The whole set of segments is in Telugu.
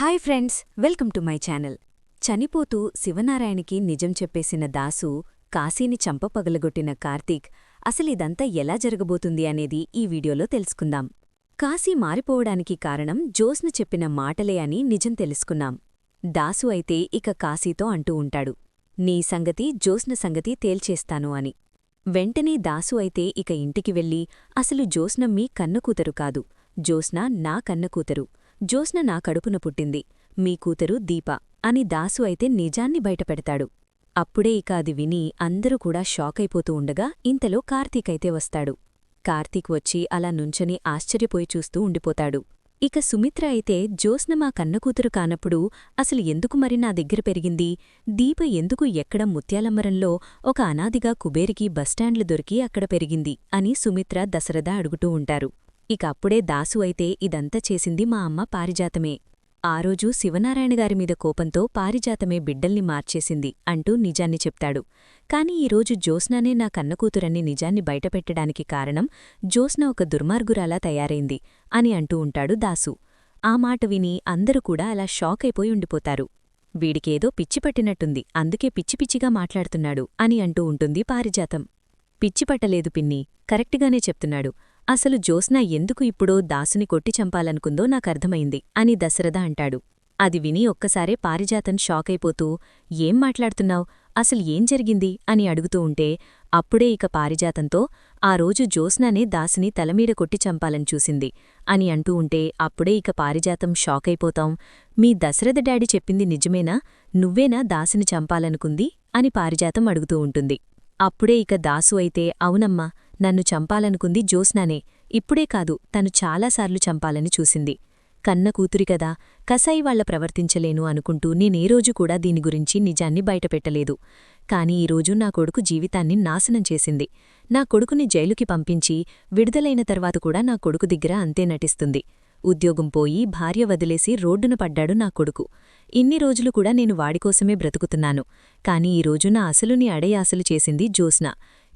Hi friends, welcome to my channel. చనిపోతూ శివనారాయణకి నిజం చెప్పేసిన దాసు, కాశీని చంపపగలగొట్టిన కార్తీక్, అసలిదంతా ఎలా జరగబోతుంది అనేది ఈ వీడియోలో తెలుసుకుందాం. కాశీ మారిపోవడానికి కారణం జ్యోత్స్న చెప్పిన మాటలే అని నిజం తెలుసుకున్నాం. దాసు అయితే ఇక కాశీతో అంటూ ఉంటాడు, నీ సంగతి జ్యోత్స్న సంగతి తేల్చేస్తాను అని. వెంటనే దాసు అయితే ఇక ఇంటికి వెళ్ళి, అసలు జ్యోత్స్న మీ కన్నకూతురు కాదు, జ్యోత్స్న నా కన్నకూతురు, జ్యోత్స్న నా కడుపున పుట్టింది, మీ కూతురు దీప అని దాసు అయితే నిజాన్ని బయటపెడతాడు. అప్పుడే ఇక అది విని అందరూ కూడా షాకైపోతూ ఉండగా ఇంతలో కార్తీక్ అయితే వస్తాడు. కార్తీక్ వచ్చి అలా నుంచొని ఆశ్చర్యపోయి చూస్తూ ఉండిపోతాడు. ఇక సుమిత్ర అయితే జ్యోత్స్న మా కన్నకూతురు కానప్పుడు అసలు ఎందుకు మరి నా దగ్గర పెరిగింది, దీప ఎందుకు ఎక్కడ ముత్యాలమ్మరంలో ఒక అనాదిగా కుబేరికి బస్టాండ్లు దొరికి అక్కడ పెరిగింది అని సుమిత్ర దశరథ అడుగుతూ ఉంటారు. ఇక అప్పుడే దాసు అయితే ఇదంతా చేసింది మా అమ్మ పారిజాతమే, ఆ రోజు శివనారాయణగారిమీద కోపంతో పారిజాతమే బిడ్డల్ని మార్చేసింది అంటూ నిజాన్ని చెప్తాడు. కాని ఈరోజు జ్యోత్స్ననే నా కన్నకూతురని నిజాన్ని బయటపెట్టడానికి కారణం జ్యోత్స్న ఒక దుర్మార్గురాలా తయారైంది అని అంటూ ఉంటాడు దాసు. ఆ మాట విని అందరూ కూడా అలా షాకైపోయి ఉండిపోతారు. వీడికేదో పిచ్చిపట్టినట్టుంది, అందుకే పిచ్చిపిచ్చిగా మాట్లాడుతున్నాడు అని అంటూ ఉంటుంది పారిజాతం. పిచ్చిపట్టలేదు పిన్ని, కరెక్టుగానే చెప్తున్నాడు, అసలు జ్యోత్స్న ఎందుకు ఇప్పుడో దాసుని కొట్టి చంపాలనుకుందో నాకర్థమైంది అని దశరథ అంటాడు. అది విని ఒక్కసారే పారిజాతం షాకైపోతూ, ఏం మాట్లాడుతున్నావ్, అసలు ఏం జరిగింది అని అడుగుతూ ఉంటే అప్పుడే ఇక పారిజాతంతో, ఆ రోజు జ్యోత్స్ననే దాసుని తలమీద కొట్టి చంపాలని చూసింది అని అంటూ ఉంటే అప్పుడే ఇక పారిజాతం షాకైపోతాం. మీ దశరథ డాడీ చెప్పింది నిజమేనా, నువ్వేనా దాసుని చంపాలనుకుంది అని పారిజాతం అడుగుతూ ఉంటుంది. అప్పుడే ఇక దాసు అయితే, అవునమ్మా, నన్ను చంపాలనుకుంది జ్యోత్స్ననే, ఇప్పుడే కాదు తను చాలాసార్లు చంపాలని చూసింది. కన్న కూతురి కదా, కసాయి వాళ్ల ప్రవర్తించలేను అనుకుంటూ నేనే రోజు కూడా దీని గురించి నిజాన్ని బయటపెట్టలేదు. కాని ఈరోజు నా కొడుకు జీవితాన్ని నాశనం చేసింది. నా కొడుకుని జైలుకి పంపించి విడుదలైన తర్వాత కూడా నా కొడుకు దగ్గర అంతే నటిస్తుంది. ఉద్యోగం పోయి భార్య వదిలేసి రోడ్డున పడ్డాడు నా కొడుకు. ఇన్ని రోజులు కూడా నేను వాడికోసమే బ్రతుకుతున్నాను. కాని ఈరోజు నా అసలుని అడయాసలు చేసింది జ్యోత్స్న.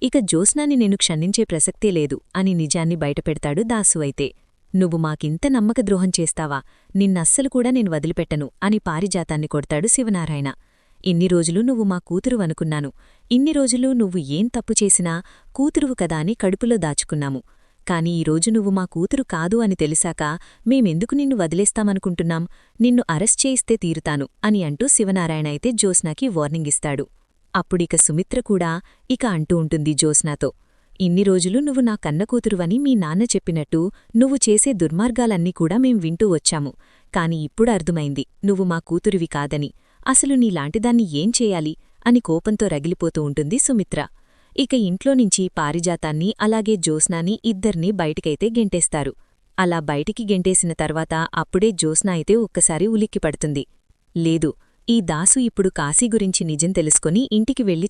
ఇక జ్యోత్స్నాని నేను క్షమించే ప్రసక్తే లేదు అని నిజాన్ని బయటపెడతాడు దాసు అయితే. నువ్వు మాకింత నమ్మకద్రోహం చేస్తావా, నిన్నస్సలు కూడా నేను వదిలిపెట్టను అని పారిజాతాన్ని కొడతాడు శివనారాయణ. ఇన్ని రోజులు నువ్వు మా కూతురు అనుకున్నాను, ఇన్ని రోజులు నువ్వు ఏం తప్పు చేసినా కూతురువు కదా అని కడుపులో దాచుకున్నాము. కాని ఈరోజు నువ్వు మా కూతురు కాదు అని తెలిసాక మేమెందుకు నిన్ను వదిలేస్తామనుకుంటున్నాం, నిన్ను అరెస్ట్ చేయిస్తే తీరుతాను అని అంటూ శివనారాయణ అయితే జ్యోత్స్నకి వార్నింగ్ ఇస్తాడు. అప్పుడిక సుమిత్ర కూడా ఇక అంటూ ఉంటుంది జ్యోత్స్నతో, ఇన్ని రోజులు నువ్వు నా కన్నకూతురువని మీ నాన్న చెప్పినట్టు నువ్వు చేసే దుర్మార్గాలన్నీ కూడా మేం వింటూ వచ్చాము. కాని ఇప్పుడు అర్థమైంది నువ్వు మా కూతురివి కాదని, అసలు నీలాంటిదాన్ని ఏం చేయాలి అని కోపంతో రగిలిపోతూ ఉంటుంది సుమిత్ర. ఇక ఇంట్లోనుంచి పారిజాతాన్ని అలాగే జ్యోత్స్నాని ఇద్దర్నీ బయటికైతే గెంటేస్తారు. అలా బయటికి గెంటేసిన తర్వాత అప్పుడే జ్యోత్స్న అయితే ఒక్కసారి ఉలిక్కిపడుతుంది. లేదు, ఈ దాసు ఇప్పుడు కాశీ గురించి నిజం తెలుసుకొని ఇంటికి వెళ్లి